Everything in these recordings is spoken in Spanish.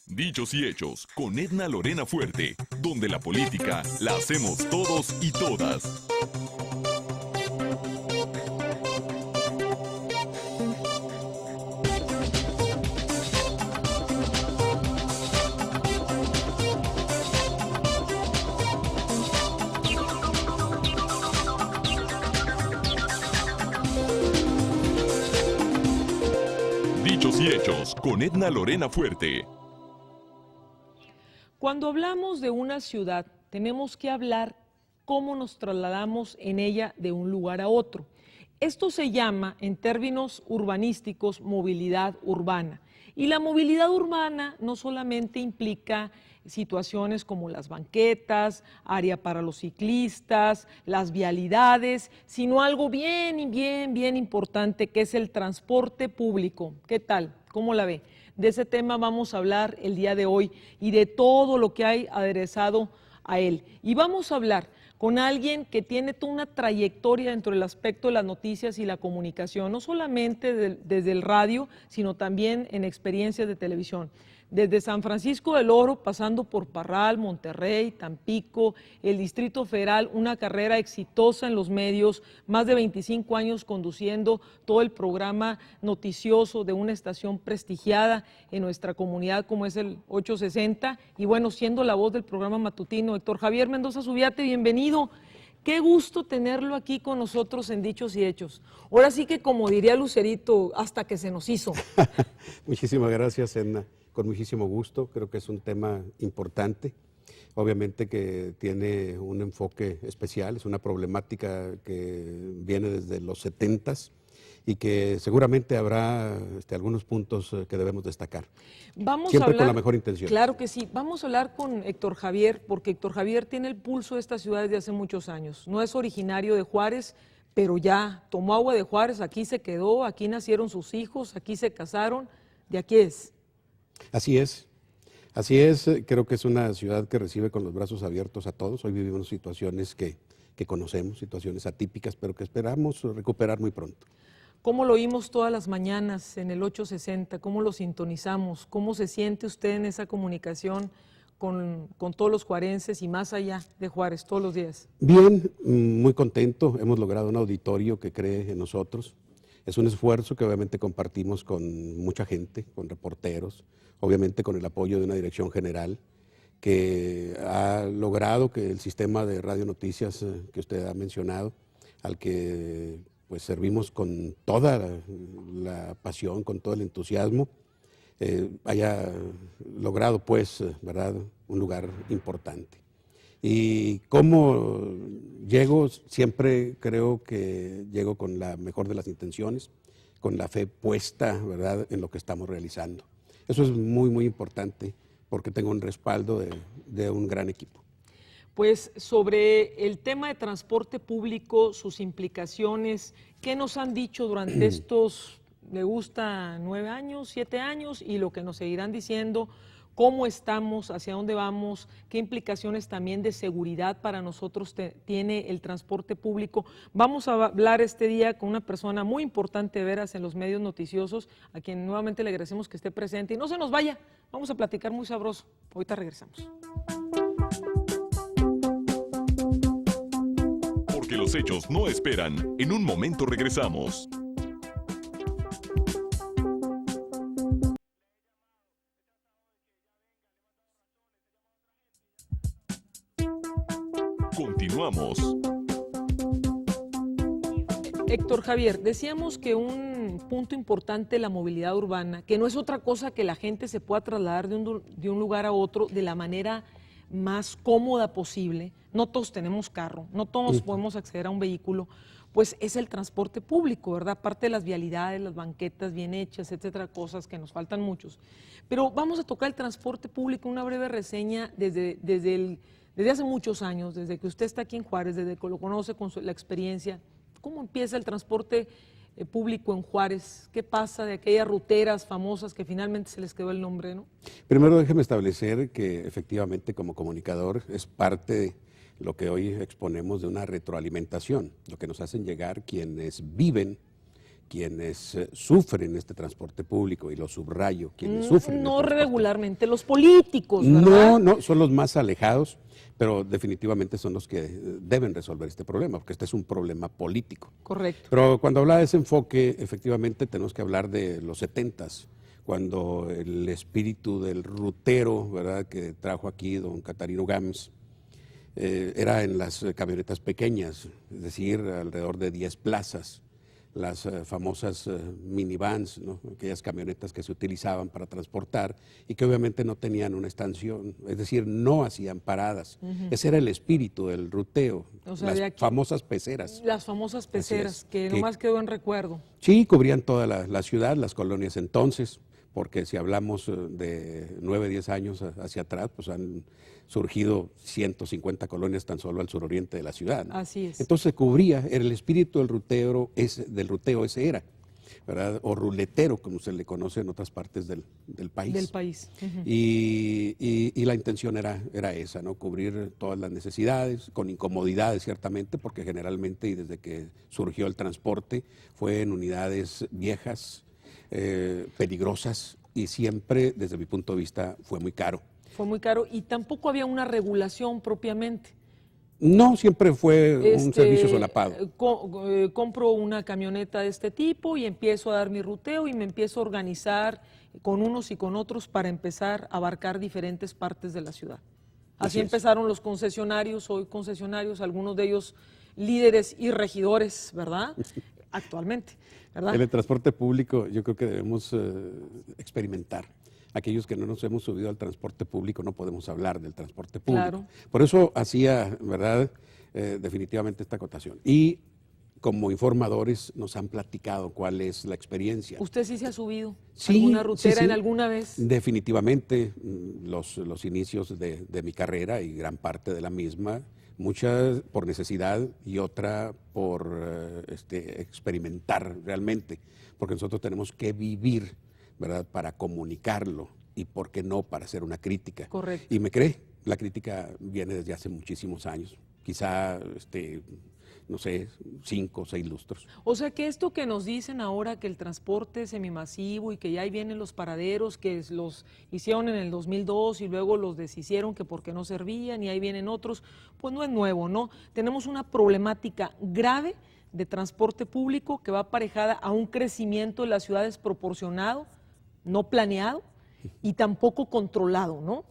Dichos y hechos con Edna Lorena Fuerte, donde la política la hacemos todos y todas. Dichos y hechos con Edna Lorena Fuerte. Cuando hablamos de una ciudad, tenemos que hablar cómo nos trasladamos en ella de un lugar a otro. Esto se llama, en términos urbanísticos, movilidad urbana. Y la movilidad urbana no solamente implica situaciones como las banquetas, área para los ciclistas, las vialidades, sino algo bien importante, que es el transporte público. ¿Qué tal? ¿Cómo la ve? De ese tema vamos a hablar el día de hoy y de todo lo que hay aderezado a él. Y vamos a hablar con alguien que tiene toda una trayectoria dentro del aspecto de las noticias y la comunicación, no solamente desde el radio, sino también en experiencias de televisión. Desde San Francisco del Oro, pasando por Parral, Monterrey, Tampico, el Distrito Federal, una carrera exitosa en los medios, más de 25 años conduciendo todo el programa noticioso de una estación prestigiada en nuestra comunidad como es el 860, y bueno, siendo la voz del programa matutino. Héctor Javier Mendoza Zubiate, bienvenido. Qué gusto tenerlo aquí con nosotros en Dichos y Hechos. Ahora sí que, como diría Lucerito, hasta que se nos hizo. Muchísimas gracias, Edna. Con muchísimo gusto, creo que es un tema importante, obviamente que tiene un enfoque especial, es una problemática que viene desde los 70s y que seguramente habrá algunos puntos que debemos destacar. Siempre con la mejor intención. Claro que sí. Vamos a hablar con Héctor Javier, porque Héctor Javier tiene el pulso de esta ciudad desde hace muchos años. No es originario de Juárez, pero ya tomó agua de Juárez, aquí se quedó, aquí nacieron sus hijos, aquí se casaron, de aquí es. Así es, creo que es una ciudad que recibe con los brazos abiertos a todos. Hoy vivimos situaciones que conocemos, situaciones atípicas, pero que esperamos recuperar muy pronto. ¿Cómo lo oímos todas las mañanas en el 860? ¿Cómo lo sintonizamos? ¿Cómo se siente usted en esa comunicación con todos los juarenses y más allá de Juárez todos los días? Bien, muy contento, hemos logrado un auditorio que cree en nosotros. Es un esfuerzo que obviamente compartimos con mucha gente, con reporteros, obviamente con el apoyo de una dirección general que ha logrado que el sistema de radio noticias que usted ha mencionado, al que pues servimos con toda la pasión, con todo el entusiasmo, haya logrado pues, ¿verdad?, un lugar importante. Y cómo llego, siempre creo que llego con la mejor de las intenciones, con la fe puesta, ¿verdad?, en lo que estamos realizando. Eso es muy importante porque tengo un respaldo de un gran equipo. Pues sobre el tema de transporte público, sus implicaciones, ¿qué nos han dicho durante estos, le gusta 9 años, 7 años, y lo que nos seguirán diciendo? ¿Cómo estamos? ¿Hacia dónde vamos? ¿Qué implicaciones también de seguridad para nosotros tiene el transporte público? Vamos a hablar este día con una persona muy importante, veras, en los medios noticiosos, a quien nuevamente le agradecemos que esté presente. Y no se nos vaya, vamos a platicar muy sabroso. Ahorita regresamos. Porque los hechos no esperan. En un momento regresamos. Continuamos. Héctor Javier, decíamos que un punto importante de la movilidad urbana, que no es otra cosa que la gente se pueda trasladar de un lugar a otro de la manera más cómoda posible. No todos tenemos carro, no todos podemos acceder a un vehículo, pues es el transporte público, ¿verdad? Aparte de las vialidades, las banquetas bien hechas, etcétera, cosas que nos faltan muchos. Pero vamos a tocar el transporte público, una breve reseña desde hace muchos años, desde que usted está aquí en Juárez, desde que lo conoce con la experiencia. ¿Cómo empieza el transporte público en Juárez? ¿Qué pasa de aquellas ruteras famosas que finalmente se les quedó el nombre, no? Primero déjeme establecer que efectivamente como comunicador es parte de lo que hoy exponemos de una retroalimentación, lo que nos hacen llegar quienes viven quienes sufren este transporte público, y lo subrayo, quienes sufren No el transporte. regularmente los políticos, ¿verdad? No, son los más alejados, pero definitivamente son los que deben resolver este problema, porque este es un problema político. Correcto. Pero cuando hablaba de ese enfoque, efectivamente tenemos que hablar de los 70s, cuando el espíritu del rutero, ¿verdad?, que trajo aquí don Catarino Gámez, era en las camionetas pequeñas, es decir, alrededor de 10 plazas, las famosas minivans, ¿no?, aquellas camionetas que se utilizaban para transportar y que obviamente no tenían una estación, es decir, no hacían paradas. Ese era el espíritu del ruteo, O sea, las famosas peceras. Las famosas peceras, que nomás quedó en recuerdo. Sí, cubrían toda la ciudad, las colonias entonces, porque si hablamos de 9, 10 años hacia atrás, pues han surgido 150 colonias tan solo al suroriente de la ciudad, ¿no? Así es. Entonces cubría, el espíritu del ruteo ese era, ¿verdad? O ruletero, como se le conoce en otras partes del país. Del país. Y la intención era esa, ¿no? Cubrir todas las necesidades, con incomodidades ciertamente, porque generalmente y desde que surgió el transporte fue en unidades viejas, peligrosas, y siempre, desde mi punto de vista, fue muy caro. Fue muy caro y tampoco había una regulación propiamente. No, siempre fue un servicio solapado. Compro una camioneta de este tipo y empiezo a dar mi ruteo y me empiezo a organizar con unos y con otros para empezar a abarcar diferentes partes de la ciudad. Así empezaron los concesionarios, hoy concesionarios, algunos de ellos líderes y regidores, ¿verdad? Actualmente, ¿verdad? En el transporte público yo creo que debemos experimentar. Aquellos que no nos hemos subido al transporte público no podemos hablar del transporte público. Claro. Por eso hacía, ¿verdad?, definitivamente esta acotación. Y como informadores nos han platicado cuál es la experiencia. ¿Usted sí se ha subido Sí, alguna rutera sí. en alguna vez? Definitivamente, los inicios de mi carrera y gran parte de la misma, muchas por necesidad y otra por experimentar realmente, porque nosotros tenemos que vivir, ¿verdad?, para comunicarlo y, ¿por qué no?, para hacer una crítica. Correcto. Y me cree, la crítica viene desde hace muchísimos años, quizá, no sé, 5 o 6 lustros. O sea que esto que nos dicen ahora, que el transporte es semimasivo y que ya ahí vienen los paraderos, que los hicieron en el 2002 y luego los deshicieron que porque no servían y ahí vienen otros, pues no es nuevo, ¿no? Tenemos una problemática grave de transporte público que va aparejada a un crecimiento de las ciudades desproporcionado, no planeado y tampoco controlado, ¿no?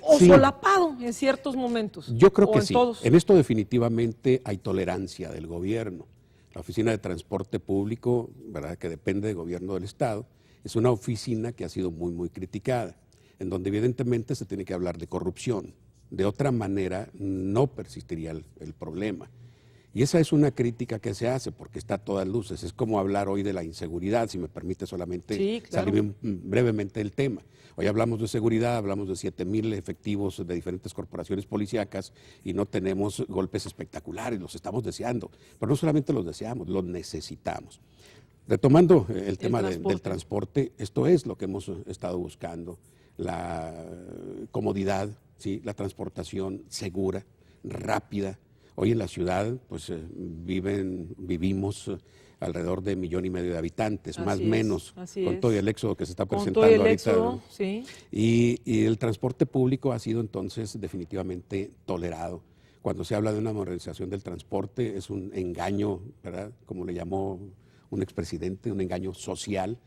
O Sí. solapado en ciertos momentos. Yo creo o que en sí. todos. En esto definitivamente hay tolerancia del gobierno. La Oficina de Transporte Público, ¿verdad?, que depende del gobierno del Estado, es una oficina que ha sido muy, muy criticada, en donde evidentemente se tiene que hablar de corrupción. De otra manera no persistiría el problema. Y esa es una crítica que se hace porque está a todas luces. Es como hablar hoy de la inseguridad, si me permite solamente Sí, claro. salir brevemente del tema. Hoy hablamos de seguridad, hablamos de 7,000 efectivos de diferentes corporaciones policíacas y no tenemos golpes espectaculares, los estamos deseando. Pero no solamente los deseamos, los necesitamos. Retomando el tema del transporte, esto es lo que hemos estado buscando, la comodidad, ¿sí?, la transportación segura, rápida. Hoy en la ciudad pues vivimos alrededor de 1,5 millones de habitantes, más o menos, con todo el éxodo que se está presentando todo el ahorita. éxodo, sí. Y el transporte público ha sido entonces definitivamente tolerado. Cuando se habla de una modernización del transporte es un engaño, ¿verdad?, como le llamó un expresidente, un engaño social,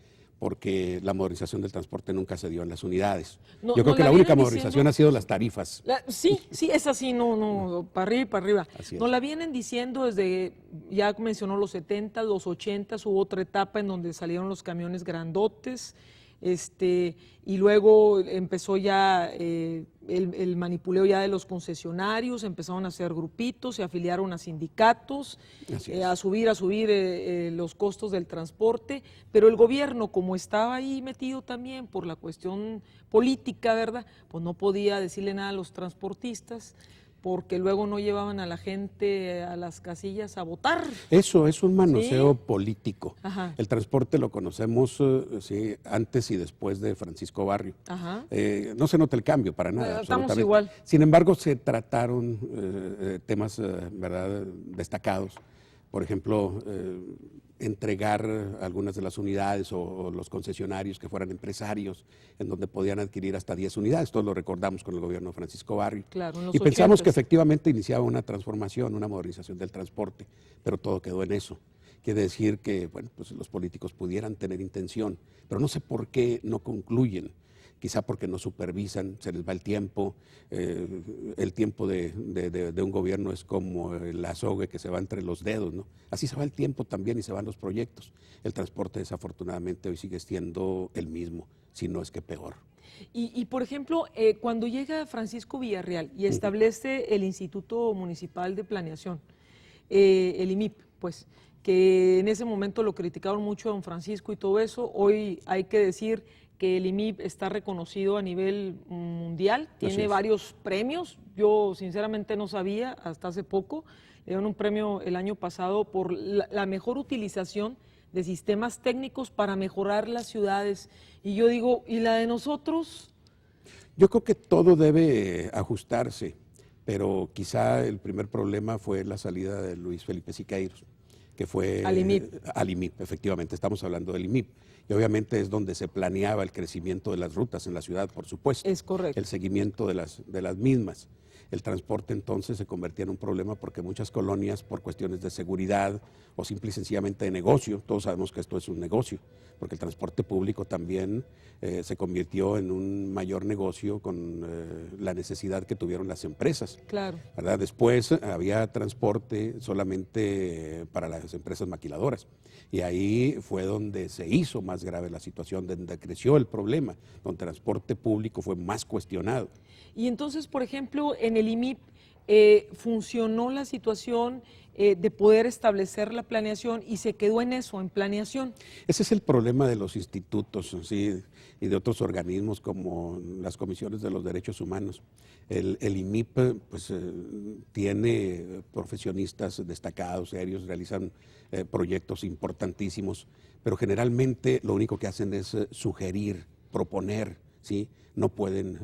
porque la modernización del transporte nunca se dio en las unidades. Yo creo que la única modernización ha sido las tarifas. Sí, es así, no, para arriba y para arriba. Así es. Nos la vienen diciendo desde, ya mencionó los 70, los 80, hubo otra etapa en donde salieron los camiones grandotes, y luego empezó ya el manipuleo ya de los concesionarios, empezaron a hacer grupitos, se afiliaron a sindicatos, a subir los costos del transporte, pero el gobierno, como estaba ahí metido también por la cuestión política, ¿verdad?, pues no podía decirle nada a los transportistas, porque luego no llevaban a la gente a las casillas a votar. Eso es un manoseo político. Ajá. El transporte lo conocemos sí, antes y después de Francisco Barrio. Ajá. No se nota el cambio para nada. Estamos igual. Sin embargo, se trataron temas ¿verdad?, destacados. Por ejemplo, entregar algunas de las unidades o los concesionarios que fueran empresarios, en donde podían adquirir hasta 10 unidades. Todos lo recordamos con el gobierno de Francisco Barrio. Claro, en los y pensamos 80s. que efectivamente iniciaba una transformación, una modernización del transporte, pero todo quedó en eso. Quiere decir que bueno, pues los políticos pudieran tener intención, pero no sé por qué no concluyen. Quizá porque no supervisan, se les va el tiempo de un gobierno es como el azogue que se va entre los dedos, ¿no? Así se va el tiempo también y se van los proyectos. El transporte desafortunadamente hoy sigue siendo el mismo, si no es que peor. Y por ejemplo, cuando llega Francisco Villarreal y establece el Instituto Municipal de Planeación, el IMIP, pues, que en ese momento lo criticaron mucho a don Francisco y todo eso, hoy hay que decir que el IMIP está reconocido a nivel mundial, tiene varios premios, yo sinceramente no sabía hasta hace poco, le dieron un premio el año pasado por la mejor utilización de sistemas técnicos para mejorar las ciudades, y yo digo, ¿y la de nosotros? Yo creo que todo debe ajustarse, pero quizá el primer problema fue la salida de Luis Felipe Siqueiros, que fue al IMIP. Al IMIP, efectivamente, estamos hablando del IMIP. Y obviamente es donde se planeaba el crecimiento de las rutas en la ciudad, por supuesto. Es correcto. El seguimiento de las mismas. El transporte entonces se convertía en un problema porque muchas colonias, por cuestiones de seguridad o simple y sencillamente de negocio, todos sabemos que esto es un negocio, porque el transporte público también se convirtió en un mayor negocio con la necesidad que tuvieron las empresas. Claro. ¿Verdad? Después había transporte solamente para las empresas maquiladoras y ahí fue donde se hizo más grave la situación, donde creció el problema, donde el transporte público fue más cuestionado. Y entonces, por ejemplo, en el IMIP funcionó la situación de poder establecer la planeación y se quedó en eso, en planeación. Ese es el problema de los institutos, ¿sí? Y de otros organismos como las comisiones de los derechos humanos. El IMIP pues, tiene profesionistas destacados, serios, realizan proyectos importantísimos, pero generalmente lo único que hacen es sugerir, proponer, ¿sí? No pueden,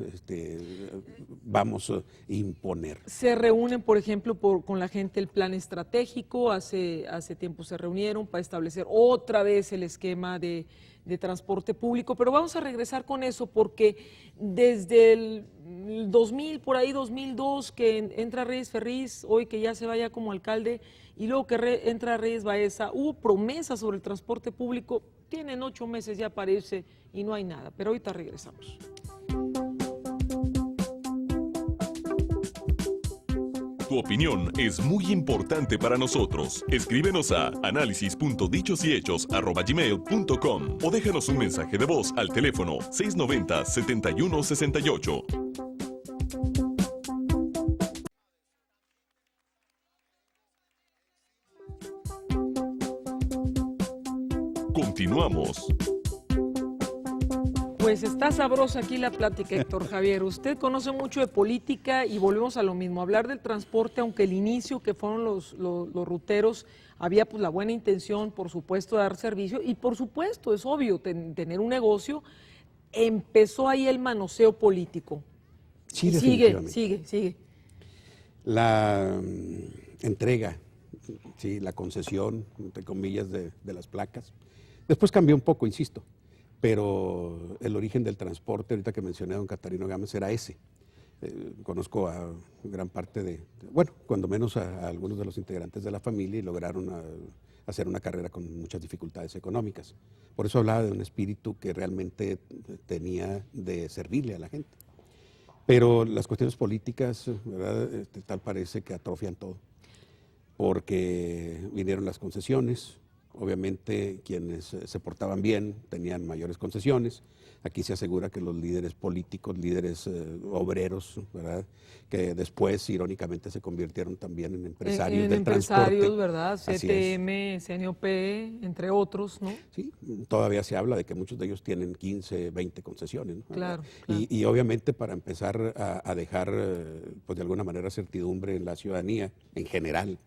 imponer. Se reúnen, por ejemplo, con la gente el plan estratégico, hace tiempo se reunieron para establecer otra vez el esquema de transporte público, pero vamos a regresar con eso porque desde el 2000, por ahí 2002, que entra Reyes Ferriz, hoy que ya se vaya como alcalde, y luego que entra Reyes Baeza, hubo promesas sobre el transporte público, tienen 8 meses ya para irse y no hay nada, pero ahorita regresamos. Tu opinión es muy importante para nosotros. Escríbenos a análisis.dichosyhechos@gmail.com o déjanos un mensaje de voz al teléfono 690-7168. Continuamos. Pues está sabrosa aquí la plática, Héctor Javier. Usted conoce mucho de política y volvemos a lo mismo, hablar del transporte, aunque el inicio que fueron los ruteros, había pues la buena intención, por supuesto, de dar servicio y por supuesto, es obvio, tener un negocio, empezó ahí el manoseo político. Sí, y sigue. La entrega, sí, la concesión, entre comillas, de las placas. Después cambió un poco, insisto. Pero el origen del transporte, ahorita que mencioné a don Catarino Gámez, era ese. Conozco a gran parte bueno, cuando menos a algunos de los integrantes de la familia y lograron hacer una carrera con muchas dificultades económicas. Por eso hablaba de un espíritu que realmente tenía de servirle a la gente. Pero las cuestiones políticas, ¿verdad? Tal parece que atrofian todo, porque vinieron las concesiones. Obviamente quienes se portaban bien tenían mayores concesiones. Aquí se asegura que los líderes políticos, líderes obreros, ¿verdad? Que después irónicamente se convirtieron también en empresarios del transporte. Empresarios, ¿verdad? CTM, CNOP, entre otros, ¿no? Sí, todavía se habla de que muchos de ellos tienen 15, 20 concesiones, ¿no? Claro. Y obviamente para empezar a dejar, pues de alguna manera, certidumbre en la ciudadanía en general,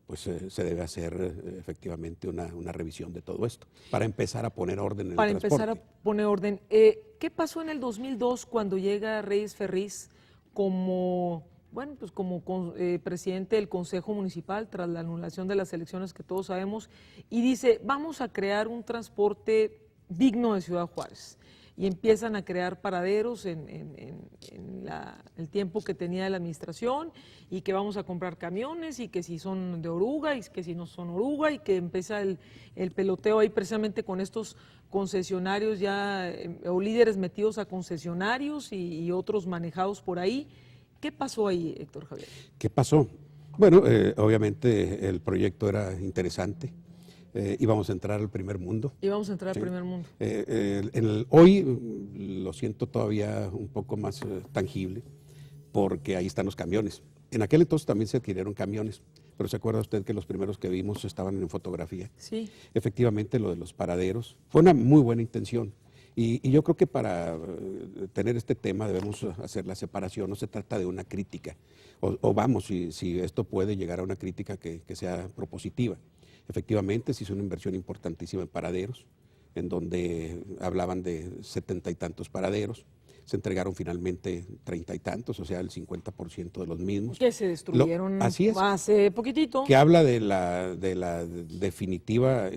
pues se debe hacer efectivamente una revisión de todo esto, para empezar a poner orden en el transporte. Para empezar a poner orden. ¿Qué pasó en el 2002 cuando llega Reyes Ferriz como bueno, pues como presidente del Consejo Municipal tras la anulación de las elecciones que todos sabemos, y dice, vamos a crear un transporte digno de Ciudad Juárez. Y empiezan a crear paraderos en el tiempo que tenía la administración, y que vamos a comprar camiones, y que si son de oruga, y que si no son oruga, y que empieza el peloteo ahí precisamente con estos concesionarios ya, o líderes metidos a concesionarios y otros manejados por ahí. ¿Qué pasó ahí, Héctor Javier? ¿Qué pasó? Bueno, obviamente el proyecto era interesante. Íbamos a entrar al primer mundo. Íbamos a entrar Sí. al primer mundo. Hoy lo siento todavía un poco más tangible, porque ahí están los camiones. En aquel entonces también se adquirieron camiones, pero ¿se acuerda usted que los primeros que vimos estaban en fotografía? Sí. Efectivamente, lo de los paraderos fue una muy buena intención. Y yo creo que para tener este tema debemos hacer la separación. No se trata de una crítica, o vamos, si esto puede llegar a una crítica que sea propositiva. Efectivamente, se hizo una inversión importantísima en paraderos, en donde hablaban de 70 y tantos paraderos. Se entregaron finalmente 30 y tantos, o sea, el 50% de los mismos. Que se destruyeron así es, hace poquitito. que habla de la definitiva,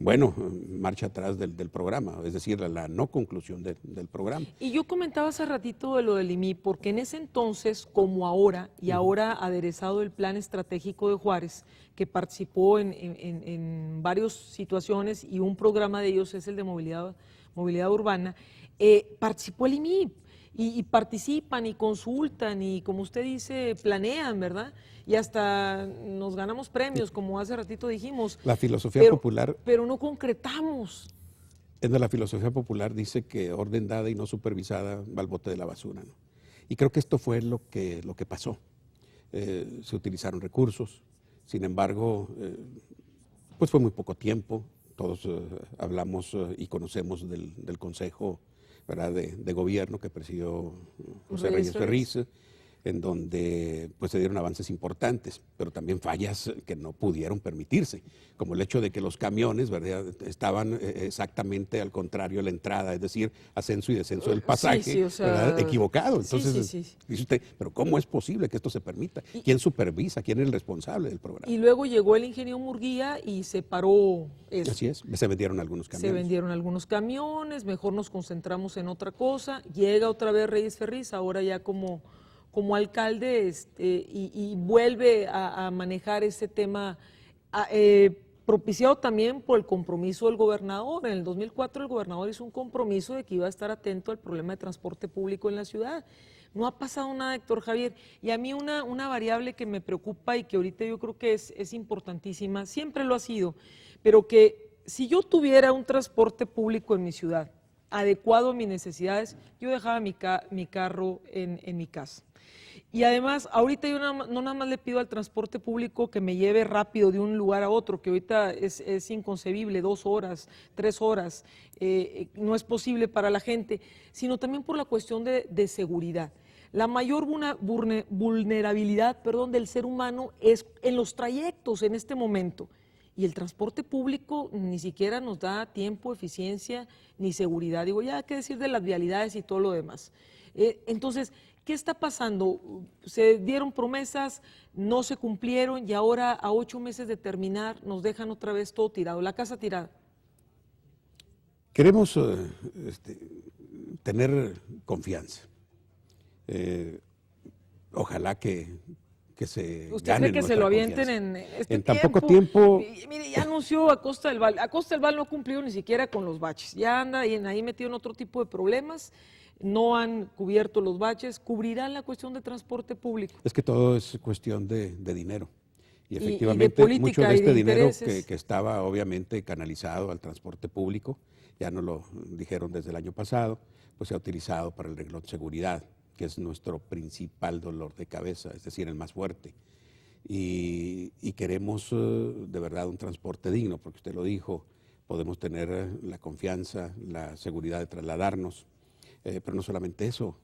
bueno, marcha atrás del programa, es decir, la no conclusión del programa. Y yo comentaba hace ratito de lo del IMI, porque en ese entonces, como ahora, y ahora aderezado el plan estratégico de Juárez, que participó en varias situaciones, y un programa de ellos es el de movilidad urbana, participó el IMI, y participan y consultan y, como usted dice, planean, ¿verdad? Y hasta nos ganamos premios, como hace ratito dijimos. La filosofía popular. Pero no concretamos. La filosofía popular dice que orden dada y no supervisada va al bote de la basura, ¿no? Y creo que esto fue lo que pasó. Se utilizaron recursos, sin embargo, pues fue muy poco tiempo. Todos hablamos y conocemos del Consejo, ¿verdad?, de Gobierno que presidió José Reyes Ferriz, en donde pues se dieron avances importantes, pero también fallas que no pudieron permitirse, como el hecho de que los camiones, ¿verdad?, estaban exactamente al contrario a la entrada, es decir, ascenso y descenso del pasaje, o sea, ¿verdad?, equivocado. Entonces, sí. dice usted, pero ¿cómo es posible que esto se permita? ¿Quién supervisa? ¿Quién es el responsable del programa? Y luego llegó el ingeniero Murguía y separó eso. Así es, se vendieron algunos camiones. Se vendieron algunos camiones, mejor nos concentramos en otra cosa. Llega otra vez Reyes Ferriz, ahora ya como alcalde, y vuelve a manejar ese tema, propiciado también por el compromiso del gobernador. En el 2004 el gobernador hizo un compromiso de que iba a estar atento al problema de transporte público en la ciudad. No ha pasado nada, Héctor Javier. Y a mí una variable que me preocupa y que ahorita yo creo que es importantísima, siempre lo ha sido, pero que si yo tuviera un transporte público en mi ciudad adecuado a mis necesidades, yo dejaba mi carro en mi casa. Y además, ahorita yo no nada más le pido al transporte público que me lleve rápido de un lugar a otro, que ahorita es inconcebible, 2 horas, 3 horas, no es posible para la gente, sino también por la cuestión de seguridad. La mayor vulnerabilidad, del ser humano es en los trayectos en este momento. Y el transporte público ni siquiera nos da tiempo, eficiencia ni seguridad. Digo, ya hay que decir de las vialidades y todo lo demás. Entonces, ¿qué está pasando? Se dieron promesas, no se cumplieron, y ahora a 8 meses de terminar nos dejan otra vez todo tirado, la casa tirada. Queremos tener confianza. Ojalá que se ¿Usted ganen cree que se lo avienten en este en tan poco tiempo? Mire, ya anunció Acosta del Val. Acosta del Val no ha cumplido ni siquiera con los baches. Ya anda ahí metido en otro tipo de problemas. No han cubierto los baches. ¿Cubrirán la cuestión de transporte público? Es que todo es cuestión de dinero. Y de efectivamente, política mucho de este y de dinero intereses. que estaba obviamente canalizado al transporte público, ya nos lo dijeron desde el año pasado, pues se ha utilizado para el renglón de seguridad, que es nuestro principal dolor de cabeza, es decir, el más fuerte. Y queremos de verdad un transporte digno, porque usted lo dijo, podemos tener la confianza, la seguridad de trasladarnos, pero no solamente eso,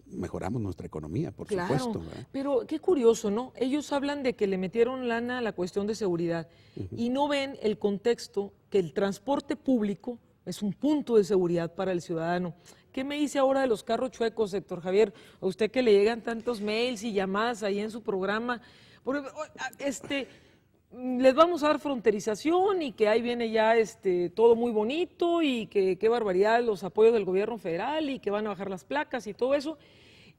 mejoramos nuestra economía, por supuesto, ¿verdad? Pero qué curioso, ¿no? Ellos hablan de que le metieron lana a la cuestión de seguridad y no ven el contexto que el transporte público, es un punto de seguridad para el ciudadano. ¿Qué me dice ahora de los carros chuecos, Héctor Javier? A usted que le llegan tantos mails y llamadas ahí en su programa, les vamos a dar fronterización y que ahí viene ya todo muy bonito y que qué barbaridad los apoyos del gobierno federal y que van a bajar las placas y todo eso.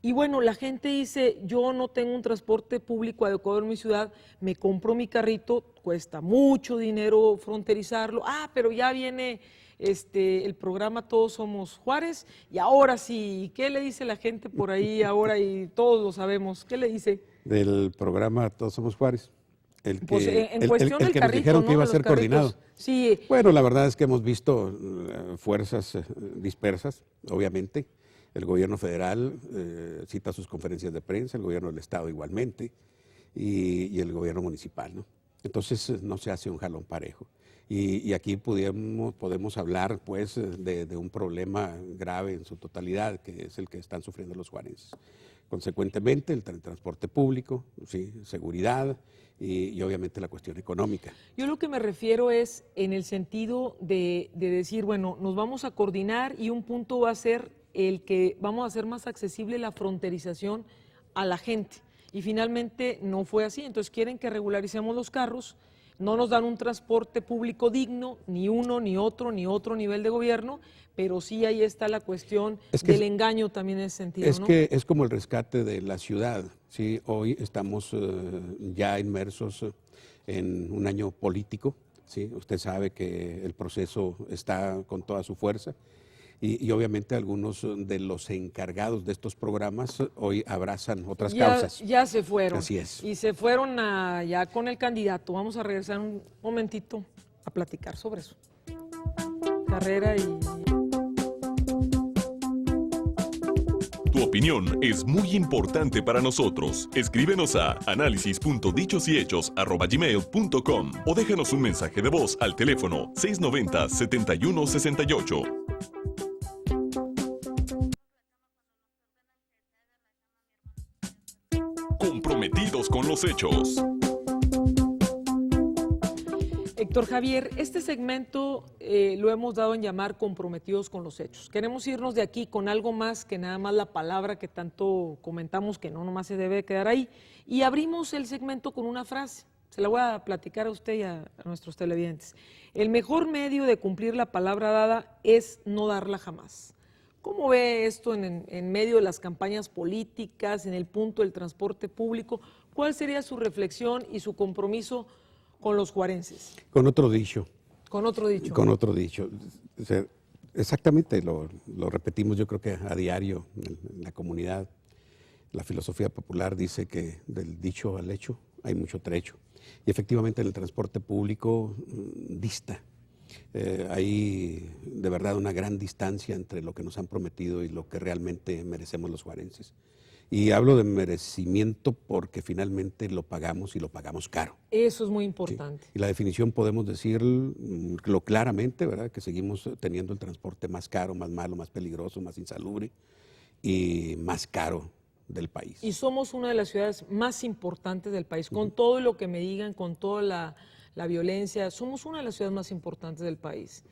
Y bueno, la gente dice, yo no tengo un transporte público adecuado en mi ciudad, me compro mi carrito, cuesta mucho dinero fronterizarlo, pero ya viene el programa Todos Somos Juárez y ahora sí, ¿qué le dice la gente por ahí ahora y todos lo sabemos? ¿Qué le dice? Del programa Todos Somos Juárez. El que, Pues en cuestión del que nos carrito, dijeron ¿no? que iba a De ser los carritos. coordinado. Sí. Bueno, la verdad es que hemos visto fuerzas dispersas, obviamente. El gobierno federal cita sus conferencias de prensa, el gobierno del estado igualmente, y el gobierno municipal, ¿no? Entonces no se hace un jalón parejo. Y aquí podemos hablar pues de un problema grave en su totalidad, que es el que están sufriendo los juarenses. Consecuentemente, el transporte público, ¿sí? Seguridad y obviamente la cuestión económica. Yo lo que me refiero es en el sentido de decir, bueno, nos vamos a coordinar y un punto va a ser el que vamos a hacer más accesible la fronterización a la gente. Y finalmente no fue así, entonces quieren que regularicemos los carros, no nos dan un transporte público digno, ni uno, ni otro nivel de gobierno, pero sí ahí está la cuestión del engaño también en ese sentido, es ¿no? que es como el rescate de la ciudad, ¿sí? Hoy estamos ya inmersos en un año político, ¿sí? Usted sabe que el proceso está con toda su fuerza. Y obviamente algunos de los encargados de estos programas hoy abrazan otras causas. Ya se fueron. Así es. Y se fueron ya con el candidato. Vamos a regresar un momentito a platicar sobre eso. Carrera y... Tu opinión es muy importante para nosotros. Escríbenos a análisis.dichosyhechos@gmail.com o déjanos un mensaje de voz al teléfono 690-7168. Comprometidos con los hechos. Héctor Javier, este segmento lo hemos dado en llamar Comprometidos con los Hechos. Queremos irnos de aquí con algo más que nada más la palabra que tanto comentamos que no nomás se debe quedar ahí. Y abrimos el segmento con una frase. Se la voy a platicar a usted y a nuestros televidentes. El mejor medio de cumplir la palabra dada es no darla jamás. ¿Cómo ve esto en medio de las campañas políticas, en el punto del transporte público? ¿Cuál sería su reflexión y su compromiso con los juarenses? Con otro dicho. Con otro dicho. Con otro dicho. O sea, exactamente, lo repetimos yo creo que a diario en la comunidad. La filosofía popular dice que del dicho al hecho hay mucho trecho. Y efectivamente en el transporte público dista. Hay de verdad una gran distancia entre lo que nos han prometido y lo que realmente merecemos los juarenses. Y hablo de merecimiento porque finalmente lo pagamos y lo pagamos caro. Eso es muy importante. Sí. Y la definición podemos decirlo claramente, ¿verdad? Que seguimos teniendo el transporte más caro, más malo, más peligroso, más insalubre y más caro del país. Y somos una de las ciudades más importantes del país, con todo lo que me digan, con toda la violencia, somos una de las ciudades más importantes del país.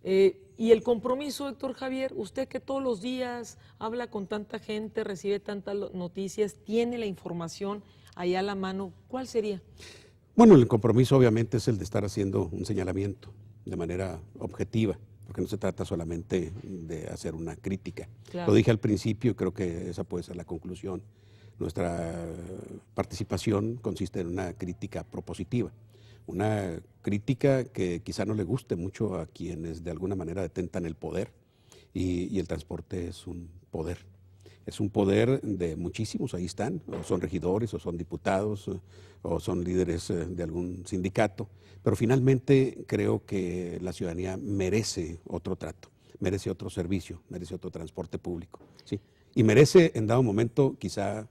Y el compromiso, Héctor Javier, usted que todos los días habla con tanta gente, recibe tantas noticias, tiene la información ahí a la mano, ¿cuál sería? Bueno, el compromiso obviamente es el de estar haciendo un señalamiento de manera objetiva, porque no se trata solamente de hacer una crítica. Claro. Lo dije al principio, creo que esa puede ser la conclusión. Nuestra participación consiste en una crítica propositiva. Una crítica que quizá no le guste mucho a quienes de alguna manera detentan el poder y el transporte es un poder. Es un poder de muchísimos, ahí están, o son regidores, o son diputados, o son líderes de algún sindicato, pero finalmente creo que la ciudadanía merece otro trato, merece otro servicio, merece otro transporte público, ¿sí? Y merece en dado momento quizá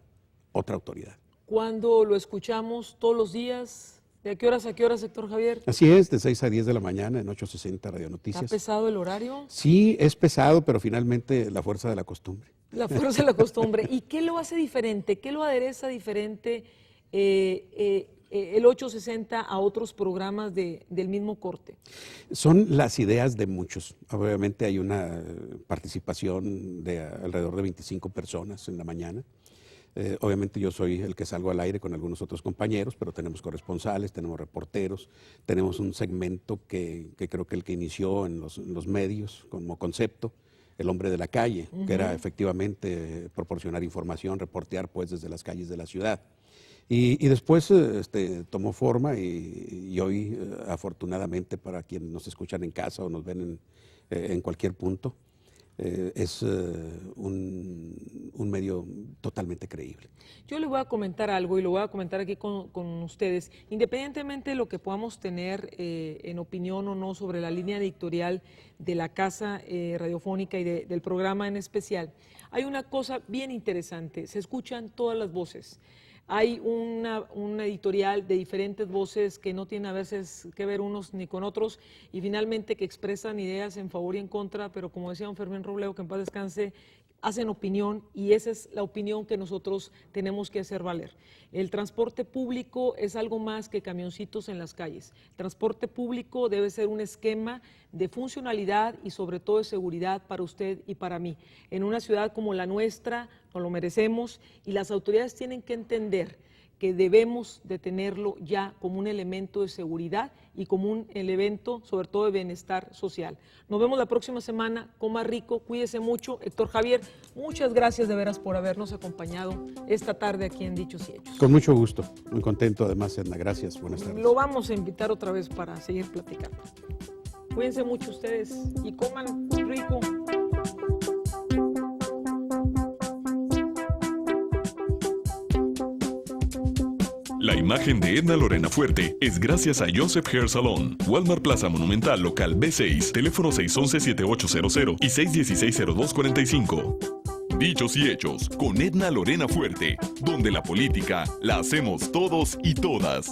otra autoridad. Cuando lo escuchamos todos los días... ¿De qué horas a qué horas, Héctor Javier? Así es, de 6 a 10 de la mañana en 860 Radio Noticias. ¿Está pesado el horario? Sí, es pesado, pero finalmente la fuerza de la costumbre. La fuerza de la costumbre. ¿Y qué lo hace diferente? ¿Qué lo adereza diferente el 860 a otros programas del mismo corte? Son las ideas de muchos. Obviamente hay una participación de alrededor de 25 personas en la mañana. Obviamente yo soy el que salgo al aire con algunos otros compañeros, pero tenemos corresponsales, tenemos reporteros, tenemos un segmento que creo que el que inició en los medios como concepto, el hombre de la calle, que era efectivamente proporcionar información, reportear pues desde las calles de la ciudad. Y después tomó forma y hoy, afortunadamente, para quienes nos escuchan en casa o nos ven en cualquier punto, es un medio totalmente creíble. Yo le voy a comentar algo y lo voy a comentar aquí con ustedes. Independientemente de lo que podamos tener en opinión o no sobre la línea editorial de la Casa Radiofónica y del programa en especial, hay una cosa bien interesante, se escuchan todas las voces. Hay una editorial de diferentes voces que no tienen a veces que ver unos ni con otros y finalmente que expresan ideas en favor y en contra, pero como decía don Fermín Robledo, que en paz descanse, hacen opinión y esa es la opinión que nosotros tenemos que hacer valer. El transporte público es algo más que camioncitos en las calles. El transporte público debe ser un esquema de funcionalidad y sobre todo de seguridad para usted y para mí. En una ciudad como la nuestra nos lo merecemos y las autoridades tienen que entender que debemos de tenerlo ya como un elemento de seguridad y como un elemento sobre todo de bienestar social. Nos vemos la próxima semana, coma rico, cuídese mucho. Héctor Javier, muchas gracias de veras por habernos acompañado esta tarde aquí en Dichos y Hechos. Con mucho gusto, muy contento además, Edna, gracias, buenas tardes. Lo vamos a invitar otra vez para seguir platicando. Cuídense mucho ustedes y coman rico. La imagen de Edna Lorena Fuerte es gracias a Joseph Hair Salon, Walmart Plaza Monumental Local B6, teléfono 611-7800 y 616-0245. Dichos y Hechos con Edna Lorena Fuerte, donde la política la hacemos todos y todas.